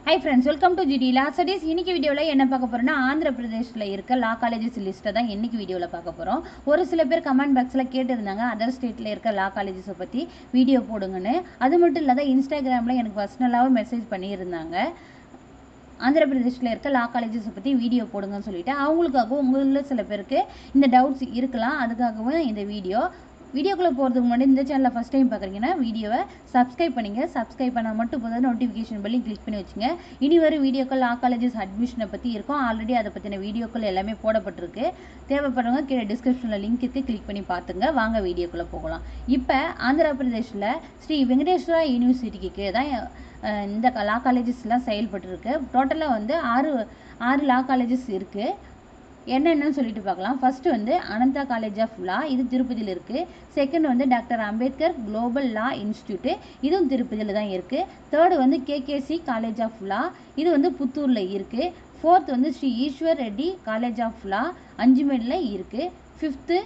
Hi friends, welcome to GD Law Studies. இன்னைக்கு வீடியோல என்ன பார்க்க போறோம்னா ஆந்திர பிரதேஷ்ல இருக்க லா காலேजेस லிஸ்ட்டை தான் இன்னைக்கு வீடியோல பார்க்க போறோம். ஒரு சில பேர் கமெண்ட் பாக்ஸ்ல கேட்டிருந்தாங்க அதர் ஸ்டேட்ல இருக்க லா காலேजेस பத்தி வீடியோ போடுங்கன்னு. அது மட்டும் இல்லாத இன்ஸ்டாகிராம்ல எனக்கு பர்சனலாவே மெசேஜ் பண்ணியிருந்தாங்க. ஆந்திர பிரதேஷ்ல இருக்க லா காலேजेस பத்தி வீடியோ போடுங்கன்னு சொல்லிட்டு அவங்களுக்காக உங்கள சில பேருக்கு இந்த டவுட்ஸ் இருக்கலாம். அதுக்காகவே இந்த வீடியோக்குள்ள போறதுக்கு முன்னாடி இந்த சேனலை ஃபர்ஸ்ட் டைம் பார்க்குறீங்கன்னா வீடியோவை சப்ஸ்கிரைப் பண்ணுங்க. சப்ஸ்கிரைப் பண்ணால் மட்டும் போதும், நோட்டிஃபிகேஷன் பெல் கிளிக் பண்ணி வச்சுங்க. இனி வரும் வீடியோக்கள் லா காலேजेस அட்மிஷனை பற்றி இருக்கும். ஆல்ரெடி அதை பற்றின வீடியோக்கள் எல்லாமே போடப்பட்டிருக்கு. தேவைப்படுறவங்க கீழே டிஸ்கிரிப்ஷனில் லிங்க் இருக்குது, கிளிக் பண்ணி பார்த்துங்க. வாங்க வீடியோக்குள்ளே போகலாம். இப்போ ஆந்திர பிரதேஷில் ஸ்ரீ வெங்கடேஸ்வரா யூனிவர்சிட்டிக்கு கீழே தான் இந்த லா காலேஜஸ்லாம் செயல்பட்டுருக்கு. டோட்டலாக வந்து ஆறு லா காலேஜஸ் இருக்குது. என்னென்னு சொல்லிட்டு பார்க்கலாம். ஃபர்ஸ்ட் வந்து அனந்தா காலேஜ் ஆஃப் லா, இது திருப்பதியில் இருக்குது. செகண்ட் வந்து டாக்டர் அம்பேத்கர் குளோபல் லா இன்ஸ்டியூட்டு, இதுவும் திருப்பதியில் தான் இருக்குது. தேர்டு வந்து கேகேசி காலேஜ் ஆஃப் லா, இது வந்து புத்தூரில் இருக்குது. ஃபோர்த் வந்து Sri Eshwar Reddy college of law, அஞ்சுமேடில் இருக்குது. Fifth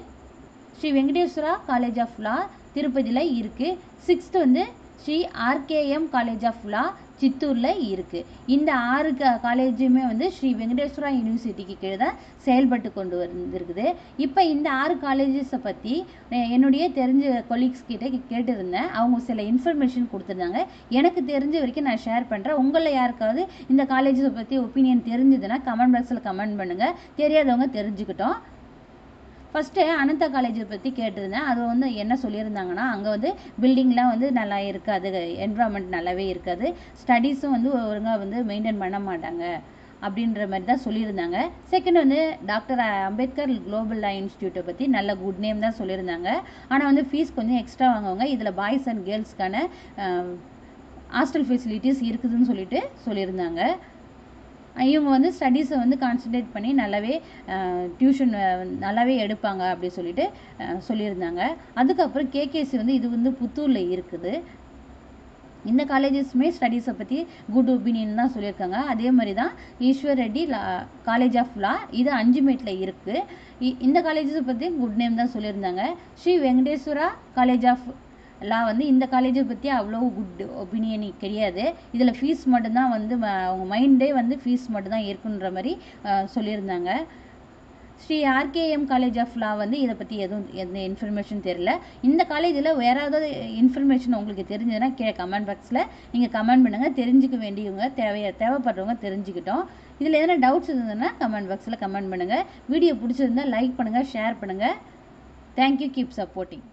Sri Venkateswara college of law, திருப்பதியில் இருக்குது. சிக்ஸ்த்து வந்து Sri RKM college of law, சித்தூரில் இருக்குது. இந்த ஆறு காலேஜுமே வந்து ஸ்ரீ வெங்கடேஸ்வரா யூனிவர்சிட்டிக்கு கீழே தான் செயல்பட்டு கொண்டு வந்துருக்குது. இப்போ இந்த ஆறு காலேஜஸை பற்றி என்னுடைய தெரிஞ்ச கொலீக்ஸ் கிட்ட கேட்டிருந்தேன். அவங்க சில இன்ஃபர்மேஷன் கொடுத்துருந்தாங்க. எனக்கு தெரிஞ்ச வரைக்கும் நான் ஷேர் பண்ணுறேன். உங்களில் யாருக்காவது இந்த காலேஜஸை பற்றி ஒப்பீனியன் தெரிஞ்சதுன்னா கமெண்ட் பாக்ஸில் கமெண்ட் பண்ணுங்கள். தெரியாதவங்க தெரிஞ்சுக்கிட்டோம். ஃபஸ்ட்டு அனந்தா காலேஜை பற்றி கேட்டிருந்தேன். அது வந்து என்ன சொல்லியிருந்தாங்கன்னா, அங்கே வந்து பில்டிங்லாம் வந்து நல்லா இருக்காது, என்விரான்மெண்ட் நல்லாவே இருக்காது, ஸ்டடீஸும் வந்து ஒழுங்காக வந்து மெயின்டைன் பண்ண மாட்டாங்க அப்படின்ற மாதிரி தான் சொல்லியிருந்தாங்க. செகண்ட் வந்து டாக்டர் அம்பேத்கர் குளோபல் லா இன்ஸ்டியூட்டை பற்றி நல்ல குட் நேம் தான் சொல்லியிருந்தாங்க. ஆனால் வந்து ஃபீஸ் கொஞ்சம் எக்ஸ்ட்ரா வாங்குவாங்க. இதில் பாய்ஸ் அண்ட் கேர்ள்ஸ்க்கான ஹாஸ்டல் ஃபெசிலிட்டிஸ் இருக்குதுன்னு சொல்லியிருந்தாங்க. இவங்க வந்து ஸ்டடீஸை வந்து கான்சன்ட்ரேட் பண்ணி நல்லாவே டியூஷன் நல்லாவே எடுப்பாங்க அப்படி சொல்லியிருந்தாங்க. அதுக்கப்புறம் கேகேசி வந்து இது வந்து புத்தூரில் இருக்குது. இந்த காலேஜஸுமே ஸ்டடீஸை பற்றி குட் ஒப்பீனியன் தான் சொல்லியிருக்காங்க. அதே மாதிரி தான் Eshwar Reddy college of law, இது அஞ்சுமேட்டில் இருக்குது. இந்த காலேஜஸை பற்றி குட் நேம் தான் சொல்லியிருந்தாங்க. Sri Venkateswara college of law வந்து இந்த காலேஜை பற்றி அவ்வளோ குட் ஒப்பீனியன் கிடையாது. இதில் ஃபீஸ் மட்டும்தான் வந்து அவங்க மைண்டே வந்து ஃபீஸ் மட்டும்தான் இருக்குன்ற மாதிரி சொல்லியிருந்தாங்க. Sri RKM college of law வந்து இதை பற்றி எந்த இன்ஃபர்மேஷன் தெரியல. இந்த காலேஜில் வேறு ஏதாவது இன்ஃபர்மேஷன் உங்களுக்கு தெரிஞ்சதுன்னா கீழே கமெண்ட் பாக்ஸில் நீங்கள் கமெண்ட் பண்ணுங்கள். தெரிஞ்சுக்க வேண்டியவங்க தேவைப்படுறவங்க தெரிஞ்சுக்கிட்டோம். இதில் எதனா டவுட்ஸ் இருந்ததுன்னா கமெண்ட் பாக்ஸில் கமெண்ட் பண்ணுங்கள். வீடியோ பிடிச்சிருந்தா லைக் பண்ணுங்கள், ஷேர் பண்ணுங்கள். Thank you, keep supporting.